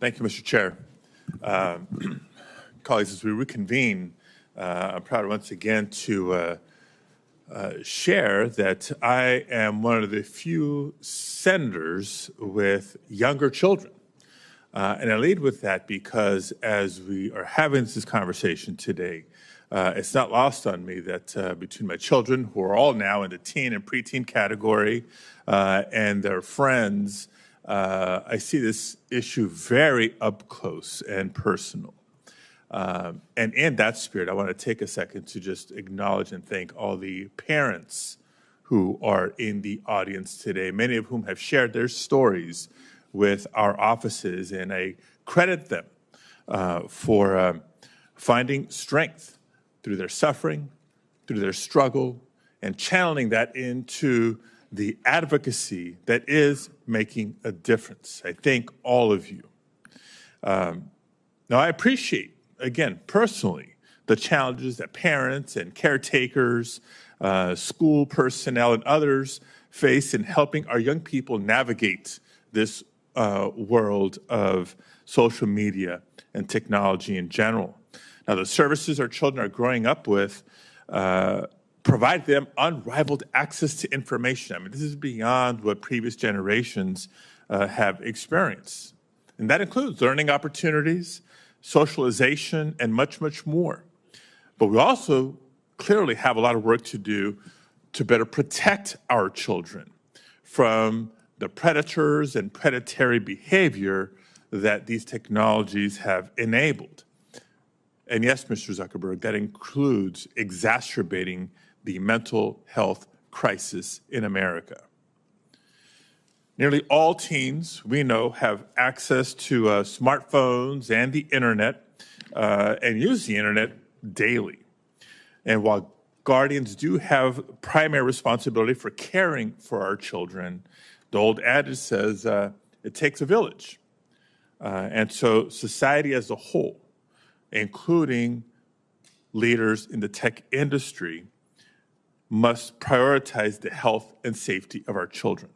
Thank you, Mr. Chair. Colleagues, as we reconvene, I'm proud once again to share that I am one of the few senators with younger children. And I lead with that because as we are having this conversation today, it's not lost on me that between my children, who are all now in the teen and preteen category, and their friends, I see this issue very up close and personal. And in that spirit, I want to take a second to just acknowledge and thank all the parents who are in the audience today, many of whom have shared their stories with our offices, and I credit them for finding strength through their suffering, through their struggle, and channeling that into the advocacy that is making a difference. I thank all of you. Now, I appreciate, again, personally, the challenges that parents and caretakers, school personnel, and others face in helping our young people navigate this world of social media and technology in general. Now, the services our children are growing up with provide them unrivaled access to information. I mean, this is beyond what previous generations have experienced. And that includes learning opportunities, socialization, and much, much more. But we also clearly have a lot of work to do to better protect our children from the predators and predatory behavior that these technologies have enabled. And yes, Mr. Zuckerberg, that includes exacerbating the mental health crisis in America. Nearly all teens, we know, have access to smartphones and the internet and use the internet daily. And while guardians do have primary responsibility for caring for our children, the old adage says it takes a village. And so society as a whole, including leaders in the tech industry, must prioritize the health and safety of our children.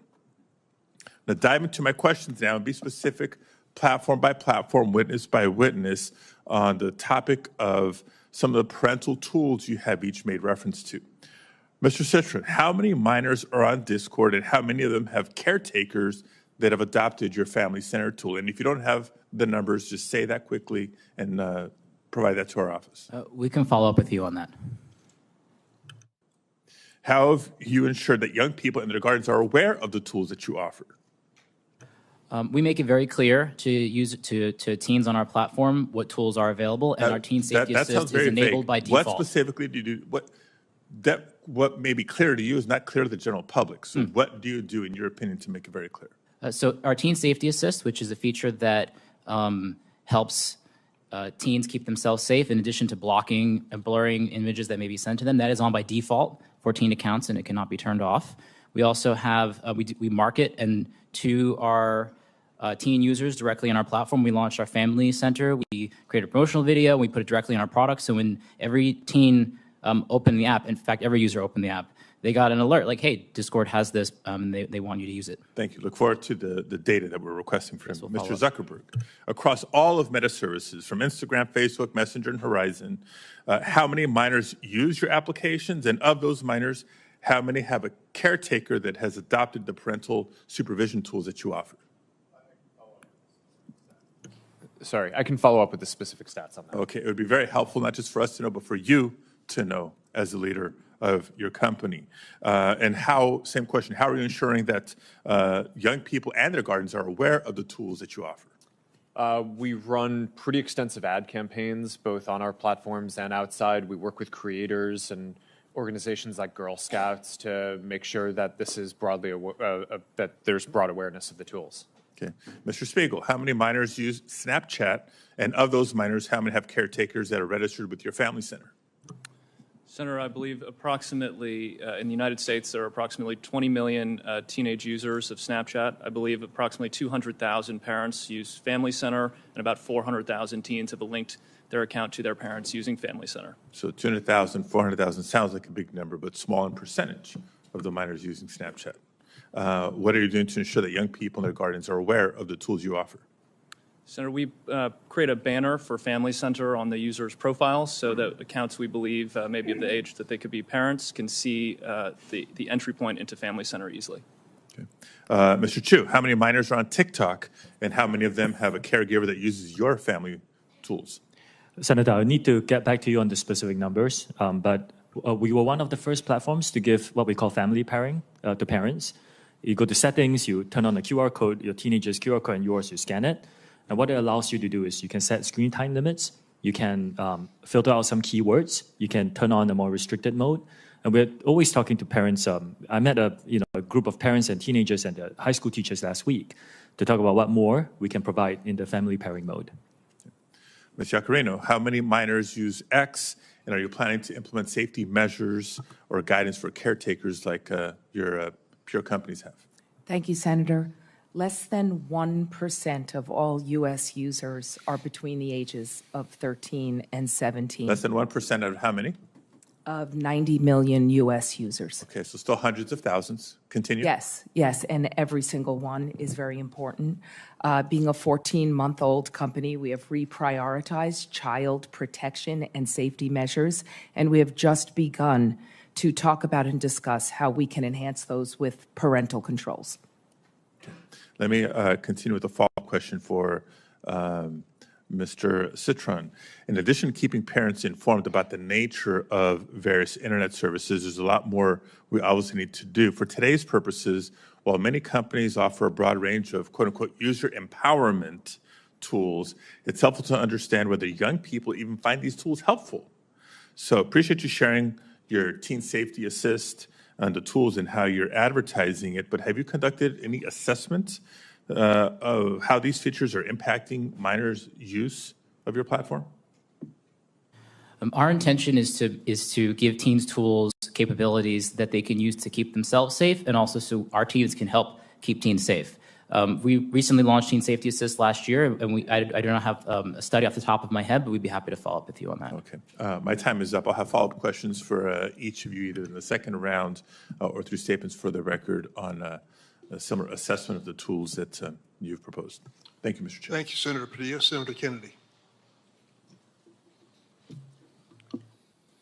Now, dive into my questions now and be specific, platform by platform, witness by witness, on the topic of some of the parental tools you have each made reference to. Mr. Citron, how many minors are on Discord, and how many of them have caretakers that have adopted your Family Center tool? And if you don't have the numbers, just say that quickly and provide that to our office. We can follow up with you on that. How have you ensured that young people and their guardians are aware of the tools that you offer? We make it very clear to teens on our platform what tools are available, and our Teen Safety Assist is enabled by default. What specifically do you do? What may be clear to you is not clear to the general public. So what do you do, in your opinion, to make it very clear? So our Teen Safety Assist, which is a feature that helps teens keep themselves safe, in addition to blocking and blurring images that may be sent to them, that is on by default for teen accounts, and it cannot be turned off. We also have, we market and to our teen users directly on our platform. We launched our Family Center. We created a promotional video. We put it directly on our product. So when every teen opened the app, in fact, every user opened the app, they got an alert like, hey, Discord has this, and they want you to use it. Thank you. Look forward to the data that we're requesting from Mr. Zuckerberg. Across all of Meta services, from Instagram, Facebook, Messenger, and Horizon, how many minors use your applications? And of those minors, how many have a caretaker that has adopted the parental supervision tools that you offer? Sorry, I can follow up with the specific stats on that. Okay, it would be very helpful, not just for us to know, but for you to know as the leader of your company. And how, same question, how are you ensuring that young people and their guardians are aware of the tools that you offer? We run pretty extensive ad campaigns, both on our platforms and outside. We work with creators and organizations like Girl Scouts to make sure that this is broadly that there's broad awareness of the tools. Okay, Mr. Spiegel, how many minors use Snapchat, and of those minors, how many have caretakers that are registered with your Family Center? Senator, I believe approximately, in the United States, there are approximately 20 million teenage users of Snapchat. I believe approximately 200,000 parents use Family Center, and about 400,000 teens have linked their account to their parents using Family Center. So 200,000, 400,000 sounds like a big number, but small in percentage of the minors using Snapchat. What are you doing to ensure that young people and their guardians are aware of the tools you offer? Senator, we create a banner for Family Center on the user's profiles so that accounts we believe may be of the age that they could be parents can see the entry point into Family Center easily. Okay. Mr. Chu, how many minors are on TikTok, and how many of them have a caregiver that uses your family tools? Senator, I need to get back to you on the specific numbers, but we were one of the first platforms to give what we call family pairing to parents. You go to settings, you turn on the QR code, your teenager's QR code and yours, you scan it. And what it allows you to do is you can set screen time limits, you can filter out some keywords, you can turn on a more restricted mode. And we're always talking to parents. I met a group of parents and teenagers and high school teachers last week to talk about what more we can provide in the family pairing mode. Ms. Yacarino, how many minors use X, and are you planning to implement safety measures or guidance for caretakers like your peer companies have? Thank you, Senator. Less than 1% of all U.S. users are between the ages of 13 and 17. Less than 1% out of how many? Of 90 million U.S. users. Okay, so still hundreds of thousands. Continue. Yes, and every single one is very important. Being a 14-month-old company, we have reprioritized child protection and safety measures, and we have just begun to talk about and discuss how we can enhance those with parental controls. Okay. Let me continue with a follow-up question for Mr. Citron. In addition to keeping parents informed about the nature of various internet services, there's a lot more we obviously need to do. For today's purposes, while many companies offer a broad range of quote-unquote user empowerment tools, it's helpful to understand whether young people even find these tools helpful. So appreciate you sharing your Teen Safety Assist and the tools and how you're advertising it, but have you conducted any assessment of how these features are impacting minors' use of your platform? Our intention is to give teens tools, capabilities that they can use to keep themselves safe, and also so our teens can help keep teens safe. We recently launched Teen Safety Assist last year, and I do not have a study off the top of my head, but we'd be happy to follow up with you on that. Okay. My time is up. I'll have follow-up questions for each of you, either in the second round or through statements for the record on a similar assessment of the tools that you've proposed. Thank you, Mr. Chair. Thank you, Senator Padilla. Senator Kennedy.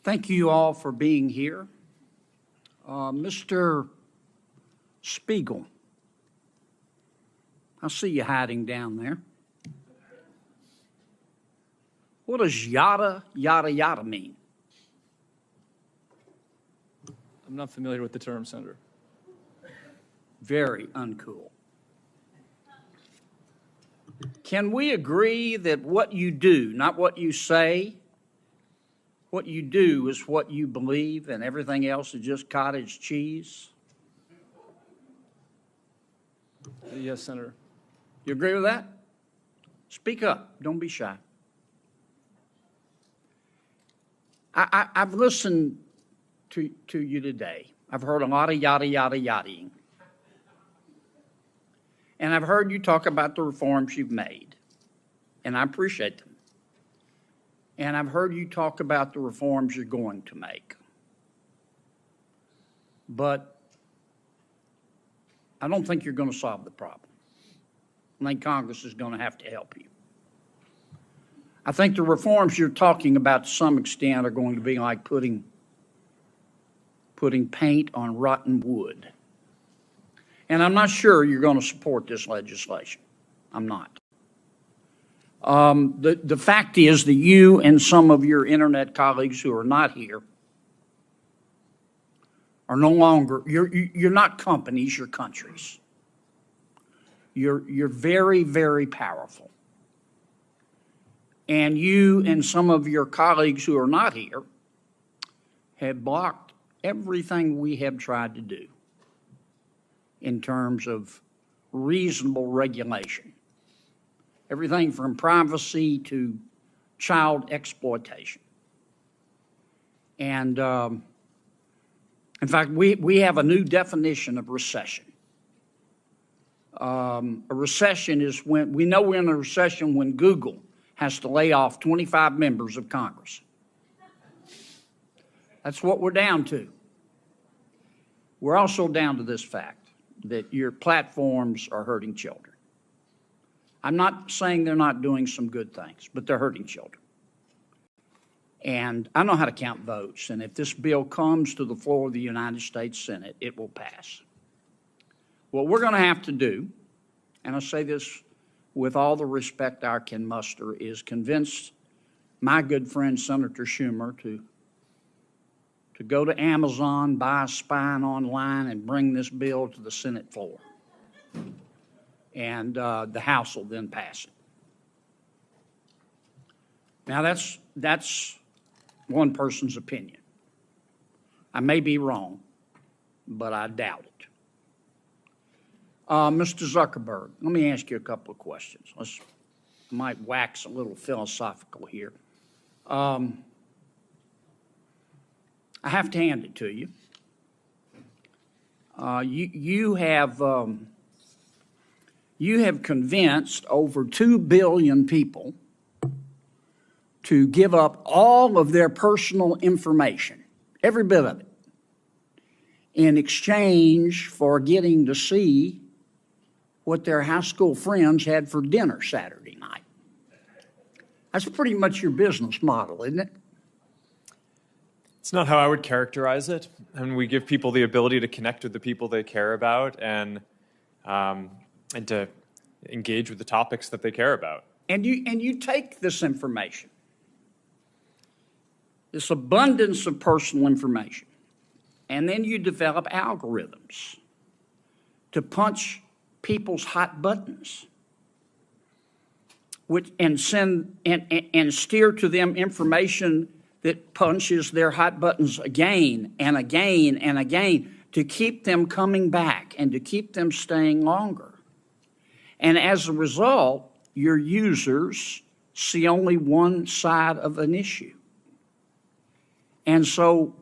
Thank you all for being here. Mr. Spiegel, I see you hiding down there. What does yada, yada, yada mean? I'm not familiar with the term, Senator. Very uncool. Can we agree that what you do, not what you say, what you do is what you believe and everything else is just cottage cheese? Yes, Senator. You agree with that? Speak up. Don't be shy. I've listened to you today. I've heard a lot of yada, yada, yadaing. And I've heard you talk about the reforms you've made, and I appreciate them. And I've heard you talk about the reforms you're going to make. But I don't think you're going to solve the problem. I think Congress is going to have to help you. I think the reforms you're talking about to some extent are going to be like putting paint on rotten wood. And I'm not sure you're going to support this legislation. I'm not. The fact is that you and some of your internet colleagues who are not here are no longer, you're not companies, you're countries. You're very, very powerful. And you and some of your colleagues who are not here have blocked everything we have tried to do in terms of reasonable regulation. Everything from privacy to child exploitation. And in fact, we have a new definition of recession. A recession is when, we know we're in a recession when Google has to lay off 25 members of Congress. That's what we're down to. We're also down to this fact that your platforms are hurting children. I'm not saying they're not doing some good things, but they're hurting children. And I know how to count votes, and if this bill comes to the floor of the United States Senate, it will pass. What we're going to have to do, and I say this with all the respect I can muster, is convince my good friend Senator Schumer to go to Amazon, buy a spine online, and bring this bill to the Senate floor. And the House will then pass it. Now, that's one person's opinion. I may be wrong, but I doubt it. Mr. Zuckerberg, let me ask you a couple of questions. I might wax a little philosophical here. I have to hand it to you. You have convinced over 2 billion people to give up all of their personal information, every bit of it, in exchange for getting to see what their high school friends had for dinner Saturday night. That's pretty much your business model, isn't it? It's not how I would characterize it. And we give people the ability to connect with the people they care about and to engage with the topics that they care about. And you take this information, this abundance of personal information, and then you develop algorithms to punch people's hot buttons, and send and steer to them information that punches their hot buttons again and again and again to keep them coming back and to keep them staying longer. And as a result, your users see only one side of an issue. And so,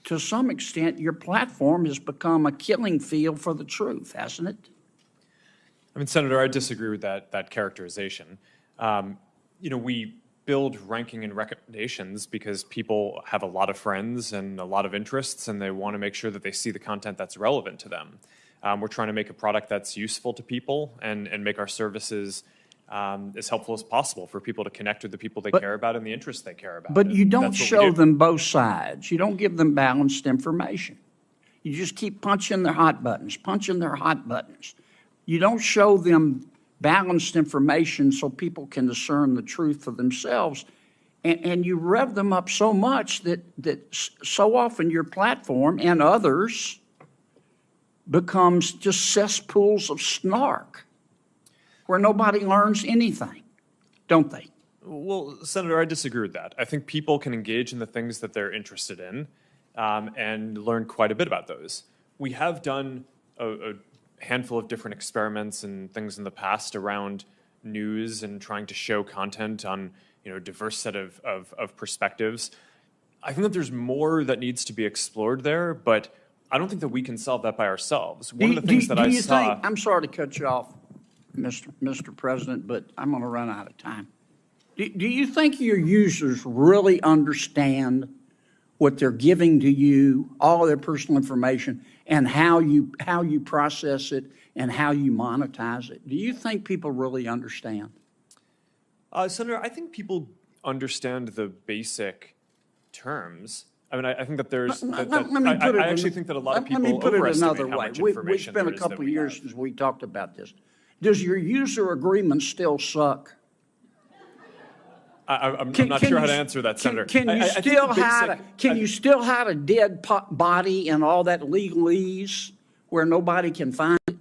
to some extent, your platform has become a killing field for the truth, hasn't it? I mean, Senator, I disagree with that characterization. We build ranking and recommendations because people have a lot of friends and a lot of interests, and they want to make sure that they see the content that's relevant to them. We're trying to make a product that's useful to people and make our services as helpful as possible for people to connect with the people they care about and the interests they care about. But you don't That's what we show do. them both sides. You don't give them balanced information. You just keep punching their hot buttons, punching their hot buttons. You don't show them balanced information so people can discern the truth for themselves. And you rev them up so much that so often your platform and others becomes just cesspools of snark where nobody learns anything, don't they? Well, Senator, I disagree with that. I think people can engage in the things that they're interested in and learn quite a bit about those. We have done a handful of different experiments and things in the past around news and trying to show content on a diverse set of perspectives. I think that there's more that needs to be explored there, but I don't think that we can solve that by ourselves. One of the things that I saw... I'm sorry to cut you off, Mr. President, but I'm going to run out of time. Do you think your users really understand what they're giving to you, all of their personal information, and how you process it and how you monetize it? Do you think people really understand? Senator, I think people understand the basic terms. I mean, I think that there's... I actually think that a lot of people overestimate how much information It's been a couple of years since we talked about this. Does your user agreement still suck? I'm not sure how to answer that, Senator. Can you still hide a dead body and all that legalese where nobody can find it?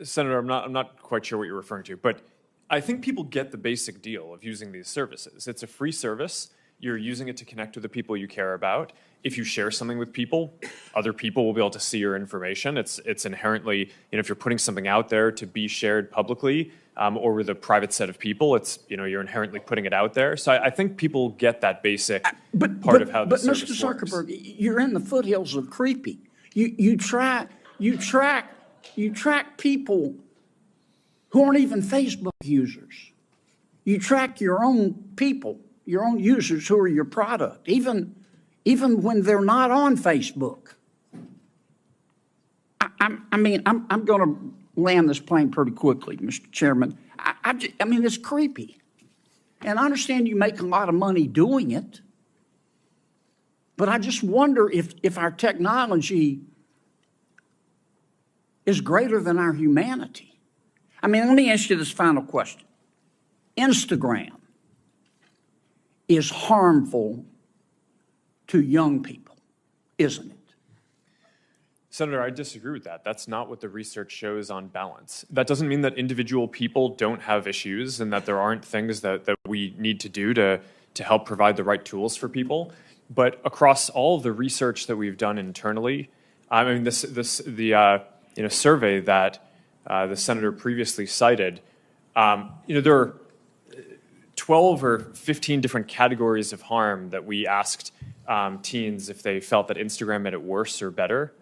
Senator, I'm not quite sure what you're referring to, but I think people get the basic deal of using these services. It's a free service. You're using it to connect with the people you care about. If you share something with people, other people will be able to see your information. It's inherently, if you're putting something out there to be shared publicly or with a private set of people, it's, you're inherently putting it out there. So I think people get that basic part of how the service Mr. works. Zuckerberg, you're in the foothills of creepy. You track people who aren't even Facebook users. You track your own people, your own users who are your product, even when they're not on Facebook. I'm going to land this plane pretty quickly, Mr. Chairman. I mean, it's creepy. And I understand you make a lot of money doing it, but I just wonder if our technology is greater than our humanity. I mean, let me ask you this final question. Instagram is harmful to young people, isn't it? Senator, I disagree with that. That's not what the research shows on balance. That doesn't mean that individual people don't have issues and that there aren't things that we need to do to help provide the right tools for people. But across all of the research that we've done internally, I mean, the survey that the senator previously cited, there are 12 or 15 different categories of harm that we asked teens if they felt that Instagram made it worse or better.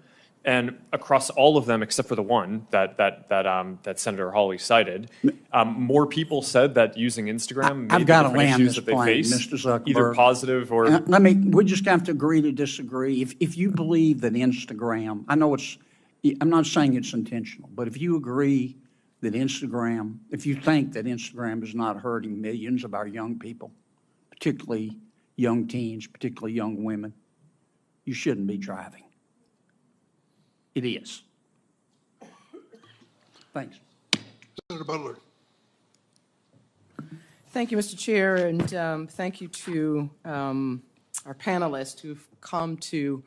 And across all of them, except for the one that Senator Hawley cited, more people said that using Instagram made I've got to the different land issues this that they plane, face, Mr. Zuckerberg. either positive or... We just have to agree to disagree. If you believe that Instagram, I'm not saying it's intentional, but if you agree that if you think that Instagram is not hurting millions of our young people, particularly young teens, particularly young women, you shouldn't be driving. It is. Thanks. Senator Butler. Thank you, Mr. Chair, and thank you to our panelists who've come to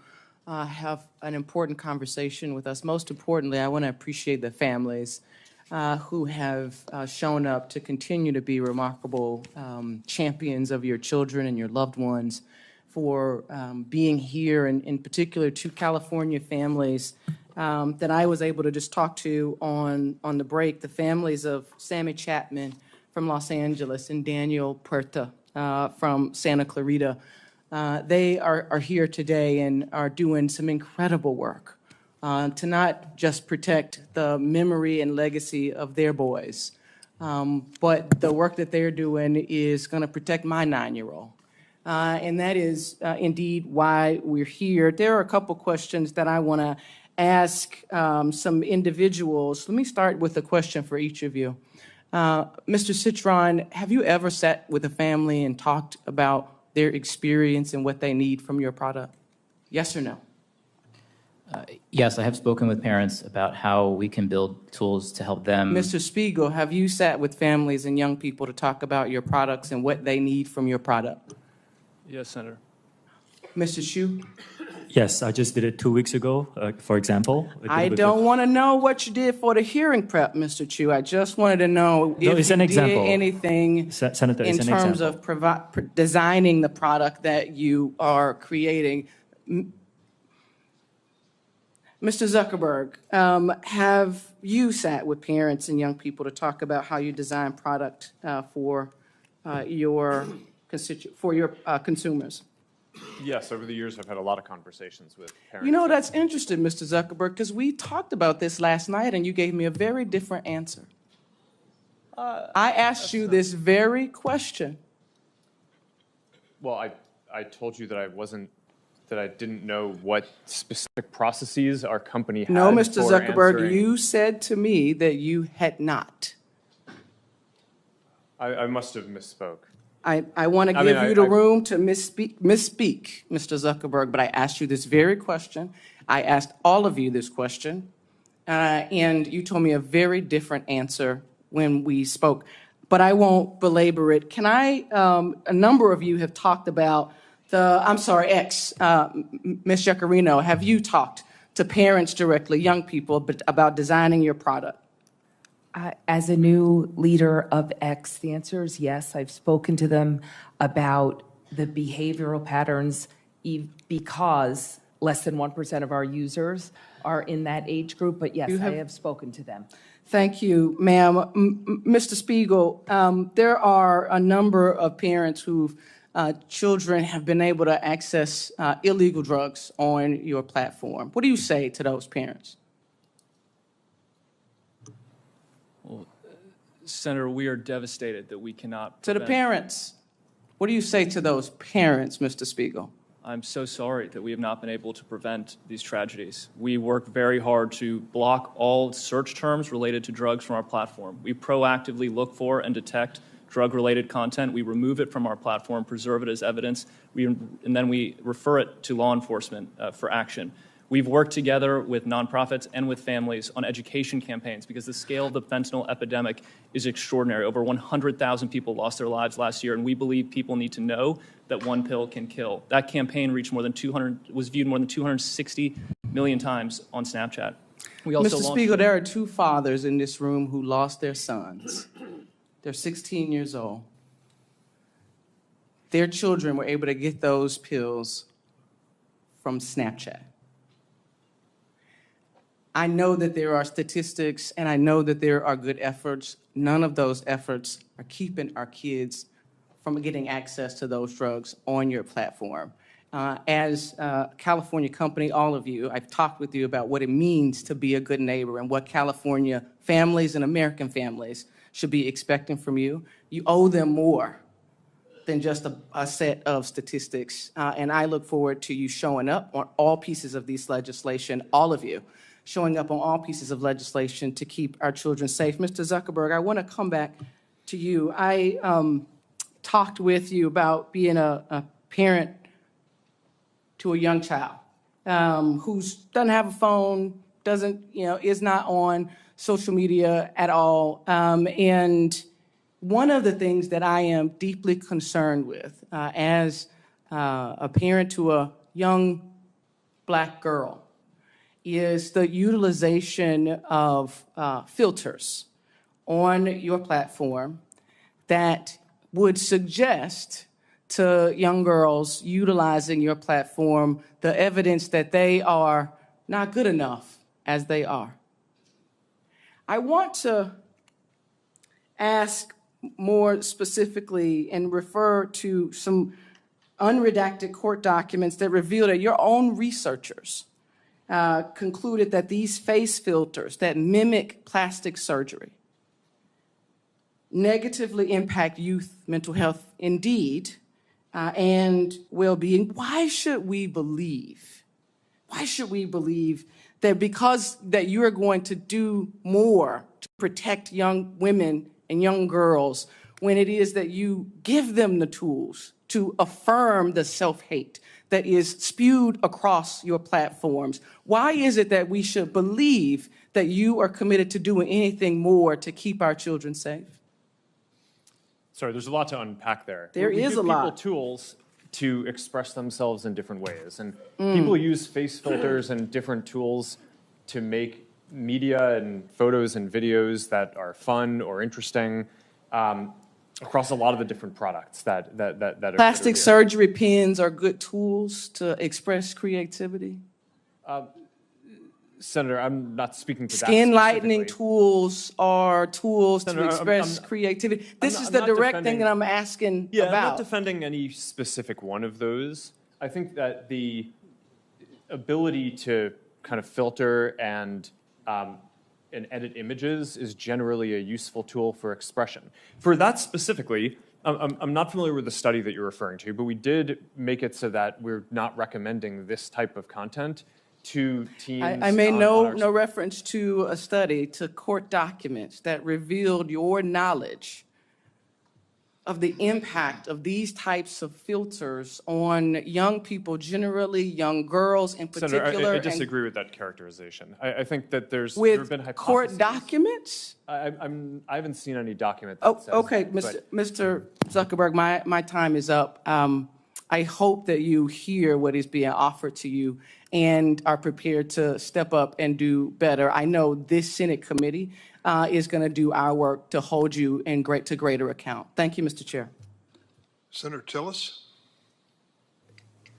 have an important conversation with us. Most importantly, I want to appreciate the families who have shown up to continue to be remarkable champions of your children and your loved ones, for being here, and in particular to California families that I was able to just talk to on the break, the families of Sammy Chapman from Los Angeles and Daniel Puerta from Santa Clarita. They are here today and are doing some incredible work to not just protect the memory and legacy of their boys, but the work that they're doing is going to protect my 9-year-old. And that is indeed why we're here. There are a couple questions that I want to ask some individuals. Let me start with a question for each of you. Mr. Citron, have you ever sat with a family and talked about their experience and what they need from your product? Yes or no? Yes, I have spoken with parents about how we can build tools to help them. Mr. Spiegel, have you sat with families and young people to talk about your products and what they need from your product? Yes, Senator. Mr. Hsu? Yes, I just did it 2 weeks ago, for example. I don't want to know what you did for the hearing prep, Mr. Chu. I just wanted to know if it's you an did example. anything Senator, in it's an terms example. of designing the product that you are creating. Mr. Zuckerberg, have you sat with parents and young people to talk about how you design product for your consumers? Yes, over the years, I've had a lot of conversations with parents. You know, that's interesting, Mr. Zuckerberg, because we talked about this last night and you gave me a very different answer. I asked you this very question. Well, I told you that I didn't know what specific processes our company had. No, Mr. for Zuckerberg, answering. you said to me that you had not. I must have misspoke. I want to give you the room to misspeak, Mr. Zuckerberg, but I asked you this very question. I asked all of you this question, and you told me a very different answer when we spoke, but I won't belabor it. Can I, a number of you have talked about X, Ms. Giacarino, have you talked to parents directly, young people, about designing your product? As a new leader of X, the answer is yes. I've spoken to them about the behavioral patterns because less than 1% of our users are in that age group. But yes, I have spoken to them. Thank you, ma'am. Mr. Spiegel, there are a number of parents whose children have been able to access illegal drugs on your platform. What do you say to those parents? Well, Senator, we are devastated that we cannot To the prevent- parents, what do you say to those parents, Mr. Spiegel? I'm so sorry that we have not been able to prevent these tragedies. We work very hard to block all search terms related to drugs from our platform. We proactively look for and detect drug-related content. We remove it from our platform, preserve it as evidence, and then we refer it to law enforcement for action. We've worked together with nonprofits and with families on education campaigns because the scale of the fentanyl epidemic is extraordinary. Over 100,000 people lost their lives last year, and we believe people need to know that one pill can kill. That campaign reached was viewed more than 260 million times on Snapchat. We also Mr. Spiegel, there are two fathers in this room who lost their sons. They're 16 years old. Their children were able to get those pills from Snapchat. I know that there are statistics, and I know that there are good efforts. None of those efforts are keeping our kids from getting access to those drugs on your platform. As a California company, all of you, I've talked with you about what it means to be a good neighbor and what California families and American families should be expecting from you. You owe them more than just a set of statistics. And I look forward to you showing up on all pieces of this legislation, all of you, showing up on all pieces of legislation to keep our children safe. Mr. Zuckerberg, I want to come back to you. I talked with you about being a parent to a young child who doesn't have a phone, is not on social media at all. And one of the things that I am deeply concerned with as a parent to a young Black girl is the utilization of filters on your platform that would suggest to young girls utilizing your platform the evidence that they are not good enough as they are. I want to ask more specifically and refer to some unredacted court documents that reveal that your own researchers concluded that these face filters that mimic plastic surgery negatively impact youth mental health indeed and well-being. Why should we believe that because that you are going to do more to protect young women and young girls when it is that you give them the tools to affirm the self-hate that is spewed across your platforms? Why is it that we should believe that you are committed to doing anything more to keep our children safe? Sorry, there's a lot to unpack there. There is a lot. We give people tools to express themselves in different ways. And people use face filters and different tools to make media and photos and videos that are fun or interesting across a lot of the different products that are Plastic surgery pens are good tools to express creativity. Senator, I'm not speaking to that Skin lightening specifically. tools are tools Senator, to express creativity. This is the direct thing that I'm asking about. I'm not defending any specific one of those. I think that the ability to kind of filter and edit images is generally a useful tool for expression. For that specifically, I'm not familiar with the study that you're referring to, but we did make it so that we're not recommending this type of content to teens. I made no reference to a study, to court documents that revealed your knowledge of the impact of these types of filters on young people generally, young girls in particular. Senator, I disagree with that characterization. I think that there have been hypotheses. Court documents? I haven't seen any document that says okay, that, Mr. Zuckerberg, my time is up. I hope that you hear what is being offered to you and are prepared to step up and do better. I know this Senate committee is going to do our work to hold you to greater account. Thank you, Mr. Chair. Senator Tillis.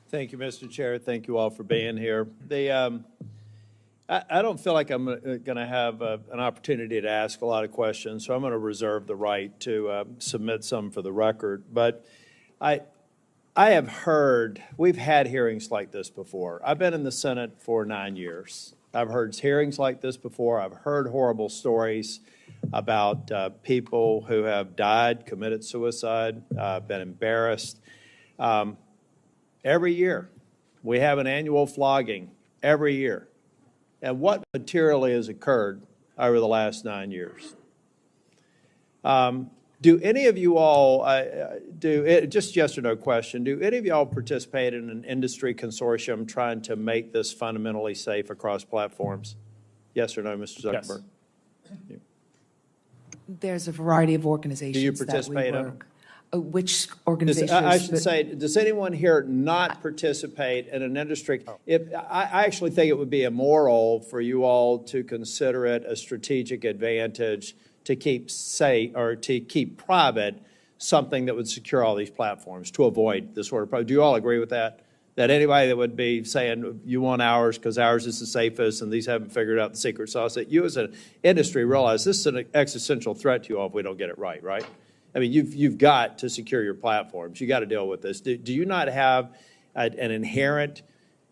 Thank you, Mr. Chair. Thank you all for being here. I don't feel like I'm going to have an opportunity to ask a lot of questions, so I'm going to reserve the right to submit some for the record. But I have heard, we've had hearings like this before. I've been in the Senate for 9 years. I've heard hearings like this before. I've heard horrible stories about people who have died, committed suicide, been embarrassed. Every year, We have an annual flogging every year. And what materially has occurred over the last 9 years? Do any of you all, just yes or no question, do any of y'all participate in an industry consortium trying to make this fundamentally safe across platforms? Yes or no, Mr. Zuckerberg? Yes. There's a variety of organizations Do you that we participate in them? work. Which organizations? I should say, does anyone here not participate in an industry? I actually think it would be immoral for you all to consider it a strategic advantage to keep safe or to keep private something that would secure all these platforms to avoid this sort of problem. Do you all agree with that? That anybody that would be saying you want ours because ours is the safest and these haven't figured out the secret sauce, that you as an industry realize this is an existential threat to you all if we don't get it right, right? I mean, you've got to secure your platforms. You got to deal with this. Do you not have an inherent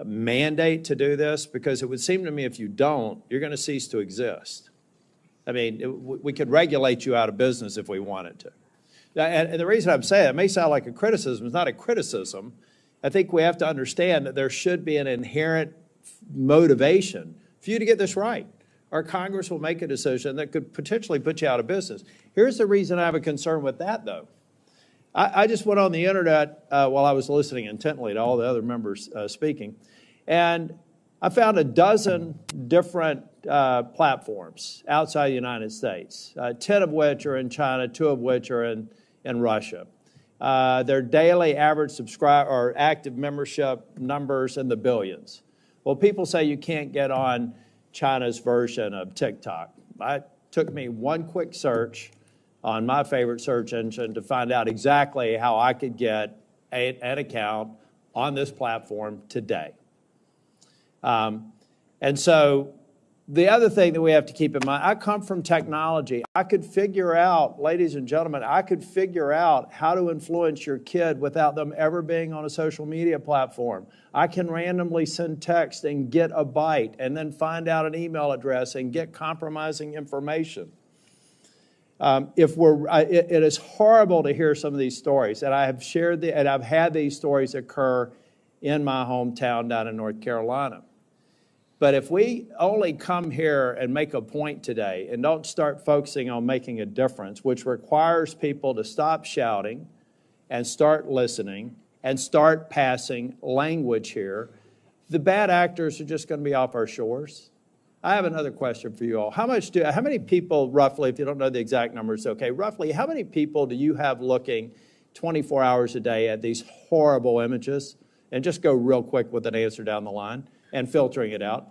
mandate to do this? Because it would seem to me if you don't, you're going to cease to exist. I mean, we could regulate you out of business if we wanted to. And the reason I'm saying it may sound like a criticism. It's not a criticism. I think we have to understand that there should be an inherent motivation for you to get this right. Our Congress will make a decision that could potentially put you out of business. Here's the reason I have a concern with that, though. I just went on the internet while I was listening intently to all the other members speaking, and I found a dozen different platforms outside the United States, 10 of which are in China, 2 of which are in Russia. Their daily average subscriber or active membership numbers in the billions. Well, people say you can't get on China's version of TikTok. It took me one quick search on my favorite search engine to find out exactly how I could get an account on this platform today. And so the other thing that we have to keep in mind, I come from technology. I could figure out, ladies and gentlemen, I could figure out how to influence your kid without them ever being on a social media platform. I can randomly send text and get a bite and then find out an email address and get compromising information. It is horrible to hear some of these stories, and I have shared and I've had these stories occur in my hometown down in North Carolina. But if we only come here and make a point today and don't start focusing on making a difference, which requires people to stop shouting and start listening and start passing language here, the bad actors are just going to be off our shores. I have another question for you all. How many people roughly, if you don't know the exact numbers, okay, roughly how many people do you have looking 24 hours a day at these horrible images? And just go real quick with an answer down the line and filtering it out.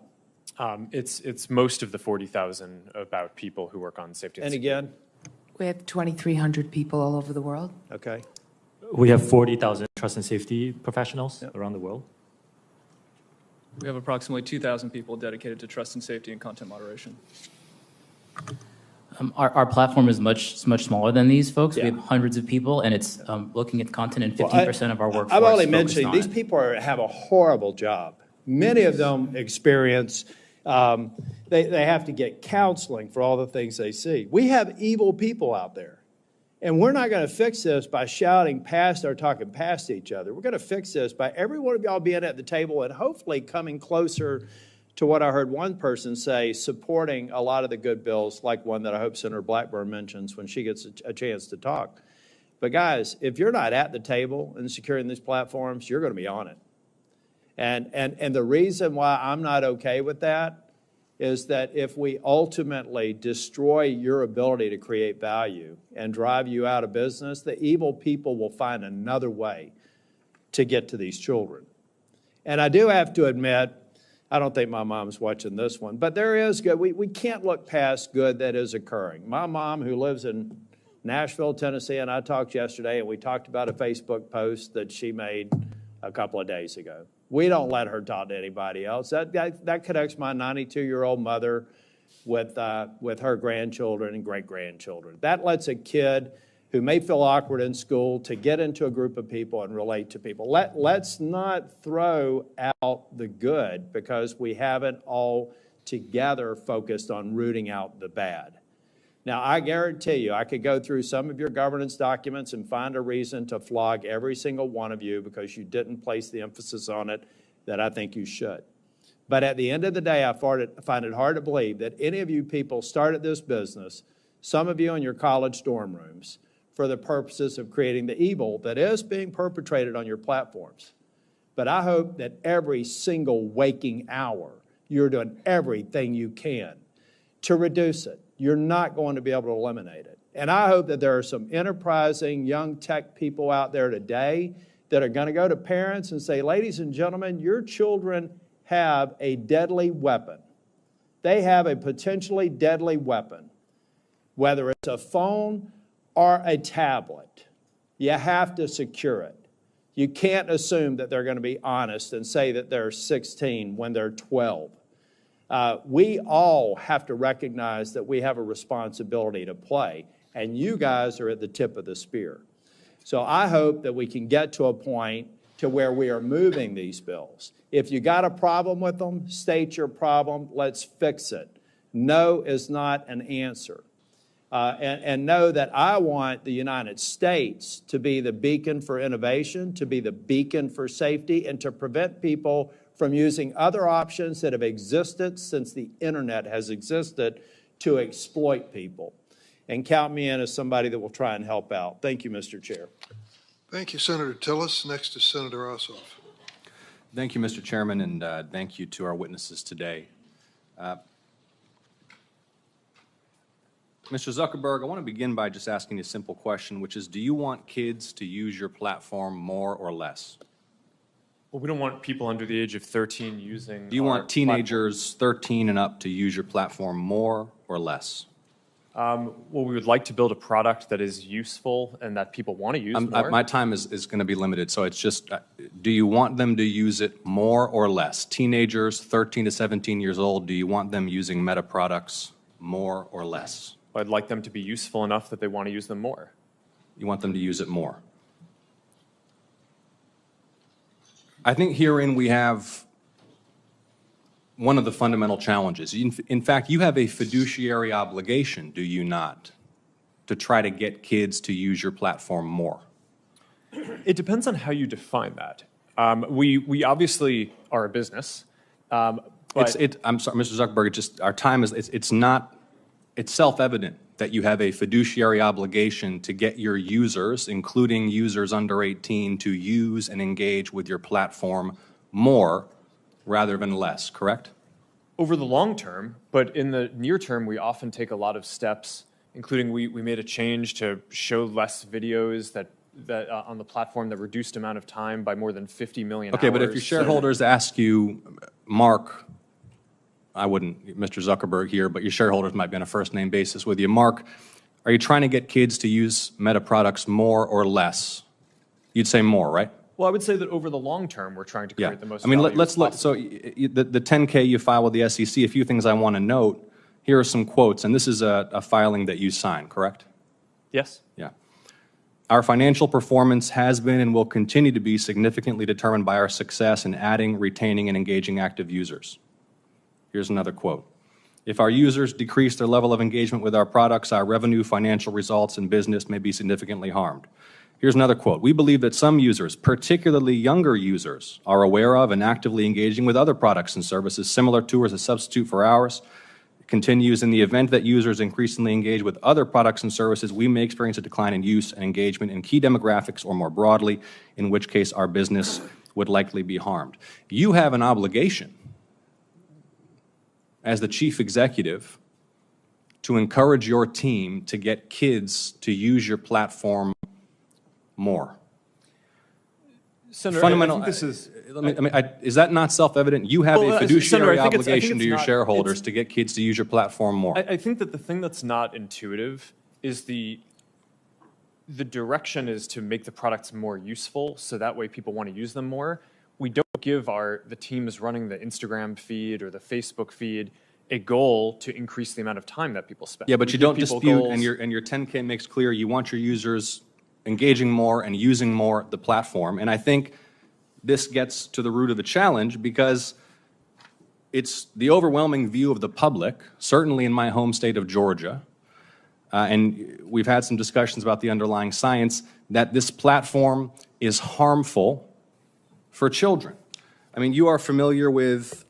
It's most of the 40,000 about people who work on safety and security. again? We have 2,300 people all over the world. Okay. We have 40,000 trust and safety professionals around the world. We have approximately 2,000 people dedicated to trust and safety and content moderation. Our platform is much smaller than these folks. Yeah. We have hundreds of people, and it's looking at content, and 15% of our workforce. I'm only focused mentioning on these it. people have a horrible job. Many of them experience, they have to get counseling for all the things they see. We have evil people out there. And we're not going to fix this by shouting past or talking past each other. We're going to fix this by every one of y'all being at the table and hopefully coming closer to what I heard one person say, supporting a lot of the good bills, like one that I hope Senator Blackburn mentions when she gets a chance to talk. But guys, if you're not at the table and securing these platforms, you're going to be on it. And the reason why I'm not okay with that is that if we ultimately destroy your ability to create value and drive you out of business, the evil people will find another way to get to these children. And I do have to admit, I don't think my mom's watching this one, but there is good. We can't look past good that is occurring. My mom, who lives in Nashville, Tennessee, and I talked yesterday, and we talked about a Facebook post that she made a couple of days ago. We don't let her talk to anybody else. That connects my 92-year-old mother with her grandchildren and great-grandchildren. That lets a kid who may feel awkward in school to get into a group of people and relate to people. Let's not throw out the good because we haven't all together focused on rooting out the bad. Now, I guarantee you, I could go through some of your governance documents and find a reason to flog every single one of you because you didn't place the emphasis on it that I think you should. But at the end of the day, I find it hard to believe that any of you people started this business, some of you in your college dorm rooms, for the purposes of creating the evil that is being perpetrated on your platforms. But I hope that every single waking hour, you're doing everything you can to reduce it. You're not going to be able to eliminate it. And I hope that there are some enterprising young tech people out there today that are going to go to parents and say, ladies and gentlemen, your children have a deadly weapon. They have a potentially deadly weapon, whether it's a phone or a tablet. You have to secure it. You can't assume that they're going to be honest and say that they're 16 when they're 12. We all have to recognize that we have a responsibility to play, and you guys are at the tip of the spear. So I hope that we can get to a point to where we are moving these bills. If you got a problem with them, state your problem. Let's fix it. No is not an answer. And know that I want the United States to be the beacon for innovation, to be the beacon for safety, and to prevent people from using other options that have existed since the internet has existed to exploit people. And count me in as somebody that will try and help out. Thank you, Mr. Chair. Thank you, Senator Tillis. Next is Senator Ossoff. Thank you, Mr. Chairman, and thank you to our witnesses today. Mr. Zuckerberg, I want to begin by just asking a simple question, which is, do you want kids to use your platform more or less? Well, we don't want people under the age of 13 using. Do you want teenagers 13 and up to use your platform more or less? Well, we would like to build a product that is useful and that people want to use more. My time is going to be limited, so it's just, do you want them to use it more or less? Teenagers 13 to 17 years old, do you want them using Meta products more or less? I'd like them to be useful enough that they want to use them more. You want them to use it more. I think herein we have one of the fundamental challenges. In fact, you have a fiduciary obligation, do you not, to try to get kids to use your platform more? It depends on how you define that. We obviously are a business. I'm sorry, Mr. Zuckerberg, our time is, it's self-evident that you have a fiduciary obligation to get your users, including users under 18, to use and engage with your platform more rather than less, correct? Over the long term, but in the near term, we often take a lot of steps, including we made a change to show less videos that on the platform that reduced amount of time by more than 50 million Okay, hours. but if your shareholders ask you, Mark, I wouldn't, Mr. Zuckerberg here, but your shareholders might be on a first-name basis with you. Mark, are you trying to get kids to use Meta products more or less? You'd say more, right? Well, I would say that over the long term, we're trying to create the most I mean, value let's look. So the 10K you file with the SEC, a few things I want to note. Here are some quotes, and this is a filing that you signed, correct? Yes. Yeah. Our financial performance has been and will continue to be significantly determined by our success in adding, retaining, and engaging active users. Here's another quote. If our users decrease their level of engagement with our products, our revenue, financial results, and business may be significantly harmed. Here's another quote. We believe that some users, particularly younger users, are aware of and actively engaging with other products and services similar to or as a substitute for ours. It continues, in the event that users increasingly engage with other products and services, we may experience a decline in use and engagement in key demographics or more broadly, in which case our business would likely be harmed. You have an obligation as the chief executive to encourage your team to get kids to use your platform more. Senator, Fundamental, I think this is... is that not self-evident? You have a fiduciary Senator, I think obligation to your not, shareholders to get kids to use your platform more. I think that the thing that's not intuitive is the direction is to make the products more useful, so that way people want to use them more. We don't give the teams running the Instagram feed or the Facebook feed a goal to increase the amount of time that people spend. Yeah, but we you don't give people dispute, goals. and your 10K makes clear you want your users engaging more and using more the platform. And I think this gets to the root of the challenge, because it's the overwhelming view of the public, certainly in my home state of Georgia, and we've had some discussions about the underlying science, that this platform is harmful for children. I mean, you are familiar with,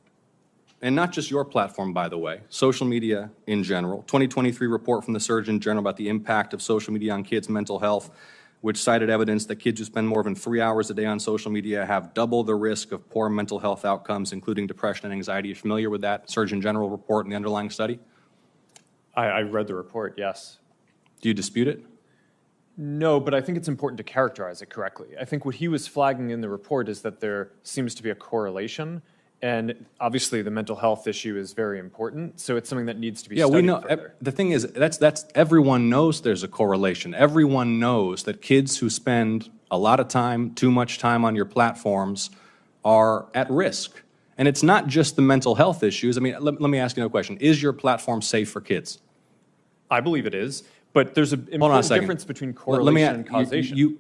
and not just your platform, by the way, social media in general. 2023 report from the Surgeon General about the impact of social media on kids' mental health, which cited evidence that kids who spend more than 3 hours a day on social media have double the risk of poor mental health outcomes, including depression and anxiety. Are you familiar with that Surgeon General report and the underlying study? I read the report, yes. Do you dispute it? No, but I think it's important to characterize it correctly. I think what he was flagging in the report is that there seems to be a correlation, and obviously the mental health issue is very important, so it's something that needs to be studied we know. further. The thing is, that's everyone knows there's a correlation. Everyone knows that kids who spend a lot of time, too much time on your platforms are at risk. And it's not just the mental health issues. I mean, let me ask you another question. Is your platform safe for kids? I believe it is, but there's an important difference between correlation and causation.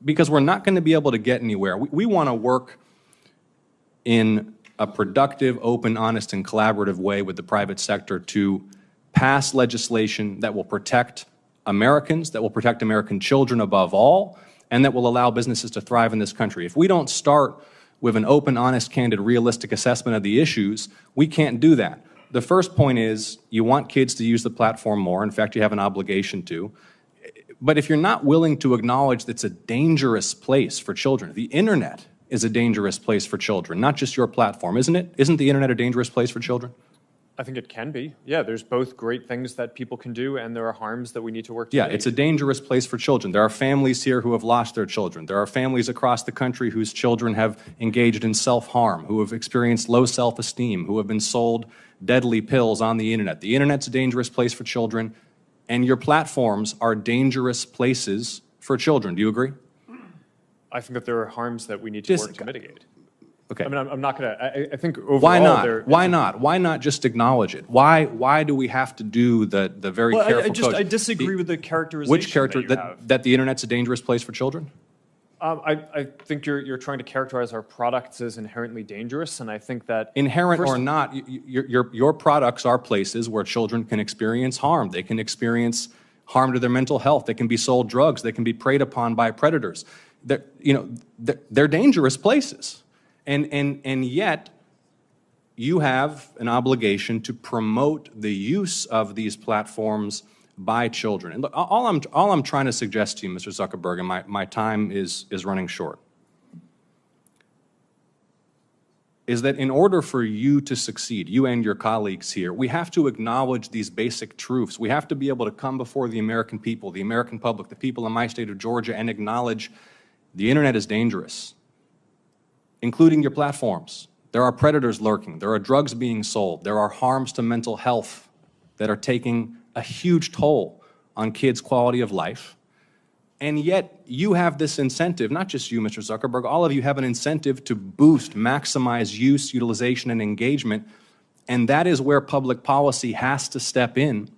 Because we're not going to be able to get anywhere. We want to work in a productive, open, honest, and collaborative way with the private sector to pass legislation that will protect Americans, that will protect American children above all, and that will allow businesses to thrive in this country. If we don't start with an open, honest, candid, realistic assessment of the issues, we can't do that. The first point is you want kids to use the platform more. In fact, you have an obligation to. But if you're not willing to acknowledge that it's a dangerous place for children, the internet is a dangerous place for children, not just your platform, isn't it? Isn't the internet a dangerous place for children? I think it can be. Yeah, there's both great things that people can do, and there are harms that we need to work to Yeah, mitigate. it's a dangerous place for children. There are families here who have lost their children. There are families across the country whose children have engaged in self-harm, who have experienced low self-esteem, who have been sold deadly pills on the internet. The internet's a dangerous place for children, and your platforms are dangerous places for children. Do you agree? I think that there are harms that we need to work to mitigate. Okay. I mean, I'm not going to, I think overall... Why not? Why not? Why not just acknowledge it? Why do we have to do the very careful code? I disagree with the characterization that the internet's a dangerous place for children? I think you're trying to characterize our products as inherently dangerous, and I think that... Inherent or not, your products are places where children can experience harm. They can experience harm to their mental health. They can be sold drugs. They can be preyed upon by predators. They're dangerous places. And yet, you have an obligation to promote the use of these platforms by children. And look, all I'm trying to suggest to you, Mr. Zuckerberg, and my time is running short, is that in order for you to succeed, you and your colleagues here, we have to acknowledge these basic truths. We have to be able to come before the American people, the American public, the people in my state of Georgia, and acknowledge the internet is dangerous, including your platforms. There are predators lurking. There are drugs being sold. There are harms to mental health that are taking a huge toll on kids' quality of life. And yet you have this incentive, not just you, Mr. Zuckerberg, all of you have an incentive to boost, maximize use, utilization, and engagement. And that is where public policy has to step in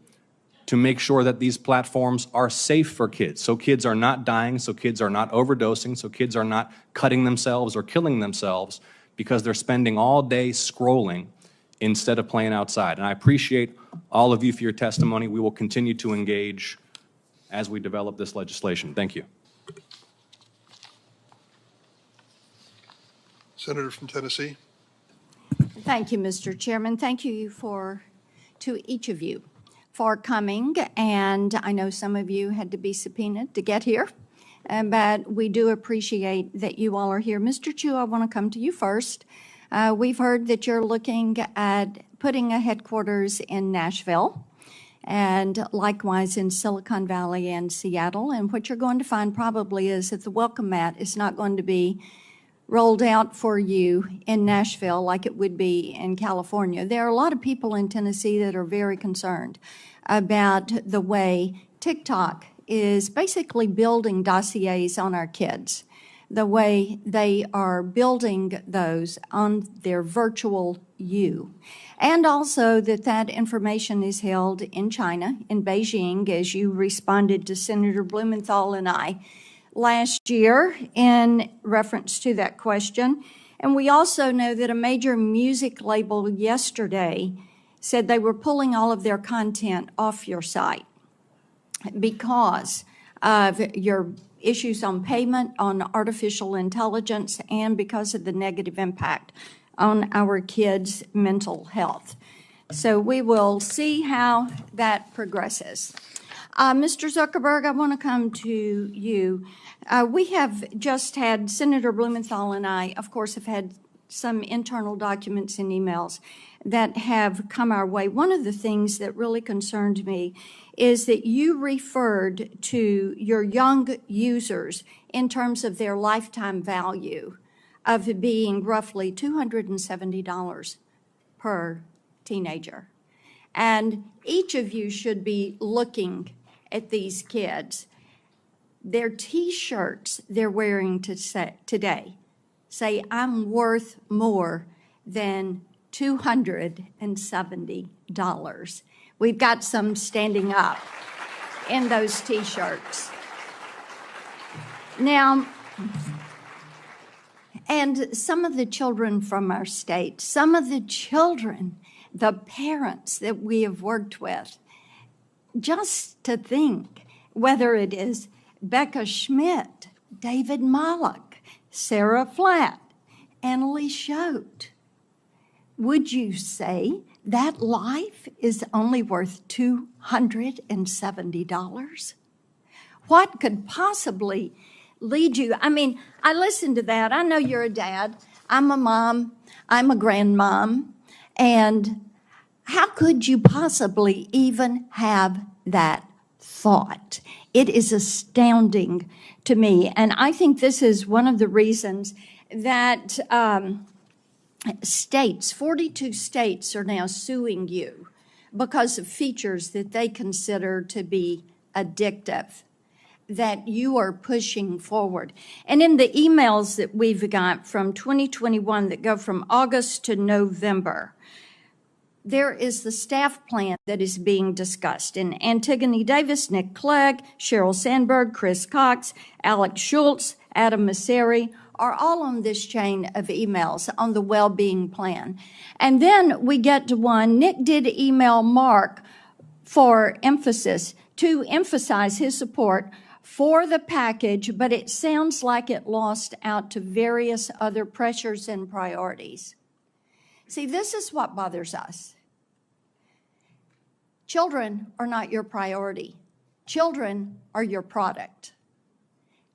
to make sure that these platforms are safe for kids. So kids are not dying, so kids are not overdosing, so kids are not cutting themselves or killing themselves because they're spending all day scrolling instead of playing outside. And I appreciate all of you for your testimony. We will continue to engage as we develop this legislation. Thank you. Senator from Tennessee. Thank you, Mr. Chairman. Thank you to each of you for coming. And I know some of you had to be subpoenaed to get here, but we do appreciate that you all are here. Mr. Chu, I want to come to you first. We've heard that you're looking at putting a headquarters in Nashville and likewise in Silicon Valley and Seattle. And what you're going to find probably is that the welcome mat is not going to be rolled out for you in Nashville like it would be in California. There are a lot of people in Tennessee that are very concerned about the way TikTok is basically building dossiers on our kids, the way they are building those on their virtual you. And also that information is held in China, in Beijing, as you responded to Senator Blumenthal and I last year in reference to that question. And we also know that a major music label yesterday said they were pulling all of their content off your site because of your issues on payment, on artificial intelligence, and because of the negative impact on our kids' mental health. So we will see how that progresses. Mr. Zuckerberg, I want to come to you. We have just had, Senator Blumenthal and I, of course, have had some internal documents and emails that have come our way. One of the things that really concerned me is that you referred to your young users in terms of their lifetime value of being roughly $270 per teenager. And each of you should be looking at these kids. Their T-shirts they're wearing today say, I'm worth more than $270. We've got some standing up in those T-shirts. Now, and some of the children from our state, some of the children, the parents that we have worked with, just to think, whether it is Becca Schmidt, David Mollick, Sarah Flatt, Annalie Schote, would you say that life is only worth $270? What could possibly lead you? I mean, I listened to that. I know you're a dad. I'm a mom. I'm a grandmom. And how could you possibly even have that thought? It is astounding to me. And I think this is one of the reasons that states, 42 states are now suing you because of features that they consider to be addictive, that you are pushing forward. And in the emails that we've got from 2021 that go from August to November, there is the staff plan that is being discussed. And Antigone Davis, Nick Clegg, Sheryl Sandberg, Chris Cox, Alex Schultz, Adam Masseri are all on this chain of emails on the well-being plan. And then we get to one, Nick did email Mark for emphasis, to emphasize his support for the package, but it sounds like it lost out to various other pressures and priorities. See, this is what bothers us. Children are not your priority. Children are your product.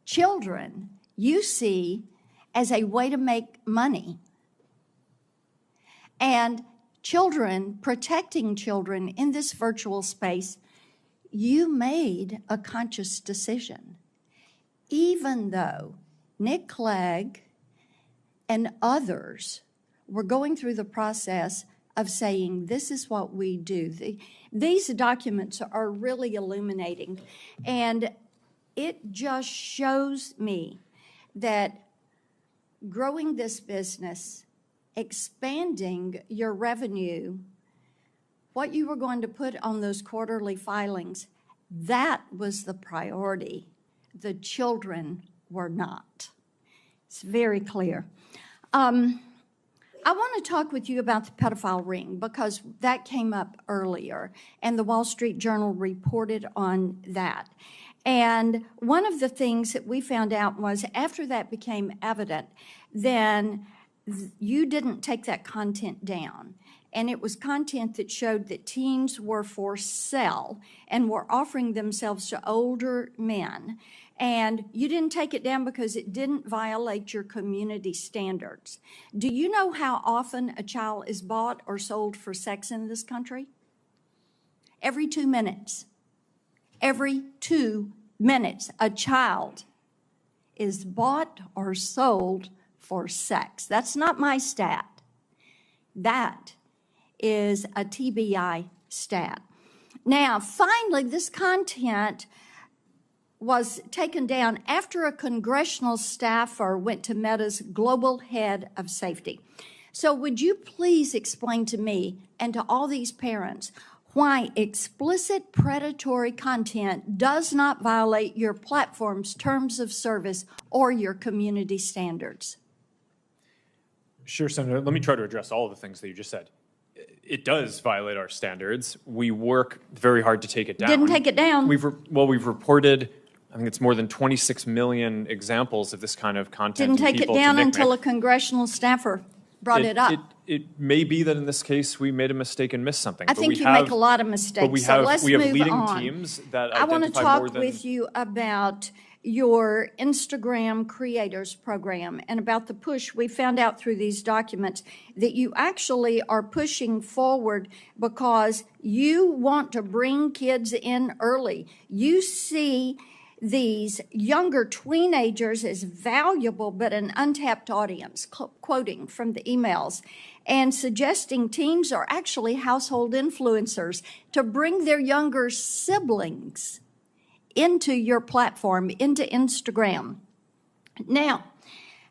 Children you see as a way to make money. And children, protecting children in this virtual space, you made a conscious decision. Even though Nick Clegg and others were going through the process of saying, this is what we do. These documents are really illuminating. And it just shows me that growing this business, expanding your revenue, what you were going to put on those quarterly filings, that was the priority. The children were not. It's very clear. I want to talk with you about the pedophile ring because that came up earlier, and the Wall Street Journal reported on that. And one of the things that we found out was after that became evident, then you didn't take that content down. And it was content that showed that teens were for sale and were offering themselves to older men. And you didn't take it down because it didn't violate your community standards. Do you know how often a child is bought or sold for sex in this country? Every 2 minutes. Every 2 minutes, a child is bought or sold for sex. That's not my stat. That is a TBI stat. Now, finally, this content was taken down after a congressional staffer went to Meta's global head of safety. So would you please explain to me and to all these parents why explicit predatory content does not violate your platform's terms of service or your community standards? Sure, Senator. Let me try to address all of the things that you just said. It does violate our standards. We work very hard to take it down. Didn't take it down. We've reported I think it's more than 26 million examples of this kind of content. Didn't and take it people to down nitpick. until a congressional staffer brought it up. It may be that in this case we made a mistake and missed something. I but think we you have, make a lot of mistakes. But we So have, let's we have move leading on. teams that I want to identify talk more than with you about your Instagram Creators Program and about the push. We found out through these documents that you actually are pushing forward because you want to bring kids in early. You see these younger teenagers as valuable but an untapped audience, quoting from the emails, and suggesting teens are actually household influencers to bring their younger siblings into your platform, into Instagram. Now,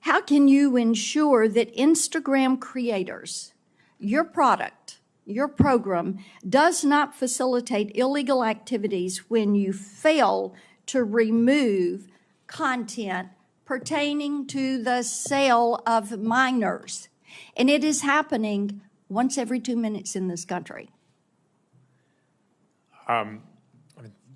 how can you ensure that Instagram creators, your product, your program, does not facilitate illegal activities when you fail to remove content pertaining to the sale of minors? And it is happening once every 2 minutes in this country.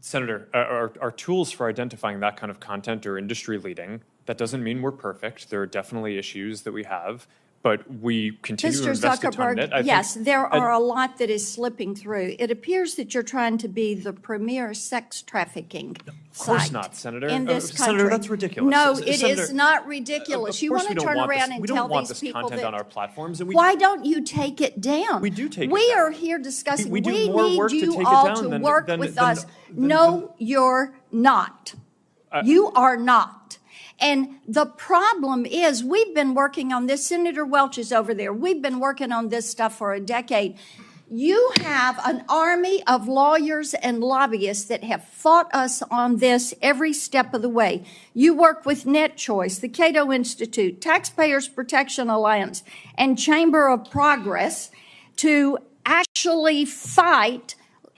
Senator, our tools for identifying that kind of content are industry leading. That doesn't mean we're perfect. There are definitely issues that we have, but we continue to Mr. invest a ton in it. Zuckerberg, yes, there are a lot that is slipping through. It appears that you're trying to be the premier sex trafficking Of course site not, Senator. in this country. Senator, that's ridiculous. No, it Senator, is not ridiculous. Of You course want we to don't turn want around this, and we tell don't want these this people content that, on our platforms. And why don't you take it down? We do take it We down. are here discussing. We do We more need work to you take it all down to than- work than- with than- us. than- No, you're not. You are not. And the problem is, we've been working on this. Senator Welch is over there. We've been working on this stuff for a decade. You have an army of lawyers and lobbyists that have fought us on this every step of the way. You work with NetChoice, the Cato Institute, Taxpayers Protection Alliance, and Chamber of Progress to actually fight